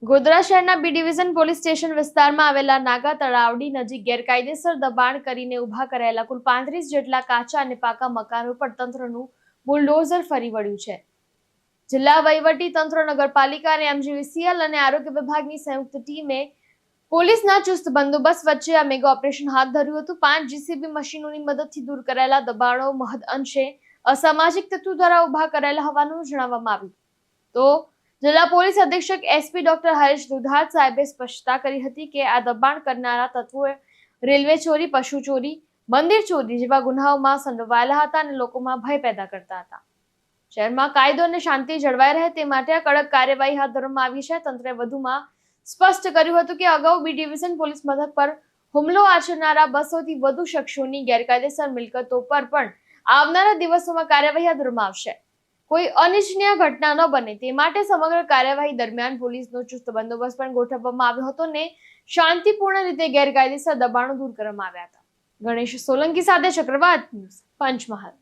ગોધરા શહેરના B division police station વિસ્તારમાં આવેલા નાગા તળાવડી નજીક ગેરકાયદેસર દબાણ કરીને ઉભા કરાયેલા કુલ 35 જેટલા કાચા અને પાકા મકાનો પર તંત્રનું બુલડોઝર ફરી વળ્યું છે. જિલ્લા વહીવટી તંત્ર, નગરપાલિકા અને એમજીવીસીએલ અને આરોગ્ય વિભાગની સંયુક્ત ટીમે પોલીસના ચુસ્ત બંદોબસ્ત વચ્ચે આ મેગા ઓપરેશન હાથ ધર્યું હતું. 5 જીસીબી મશીનોની મદદથી દૂર કરાયેલા દબાણો મહદ અંશે અસામાજિક તત્વો દ્વારા ઉભા કરાયેલા હોવાનું જણાવવામાં આવ્યું. તો જિલ્લા પોલીસ અધિક્ષક એસપી ડોક્ટર હરેશ દુધાત સાહેબે સ્પષ્ટતા કરી હતી કે આ દબાણ કરનારા તત્વોએ રેલવે ચોરી, પશુ ચોરી, મંદિર ચોરી જેવા ગુનાઓમાં સંડોવાયેલા હતા અને લોકોમાં ભય પેદા કરતા હતા. શહેરમાં કાયદો અને શાંતિ જળવાઈ રહે તે માટે આ કડક કાર્યવાહી હાથ ધરવામાં આવી છે. તંત્રે વધુમાં સ્પષ્ટ કર્યું હતું કે અગાઉ બી ડિવિઝન પોલીસ મથક પર હુમલો આચરનારા 200 થી વધુ શખ્સોની ગેરકાયદેસર મિલકતો પર પણ આવનારા દિવસોમાં કાર્યવાહી હાથ ધરવામાં આવશે. કોઈ અનિચ્છનીય ઘટના ન બને તે માટે સમગ્ર કાર્યવાહી દરમિયાન પોલીસનો ચુસ્ત બંદોબસ્ત પણ ગોઠવવામાં આવ્યો હતો અને શાંતિપૂર્ણ રીતે ગેરકાયદેસર દબાણો દૂર કરવામાં આવ્યા હતા. ગણેશ સોલંકી સાથે ચક્રવાત ન્યૂઝ, પંચમહાલ.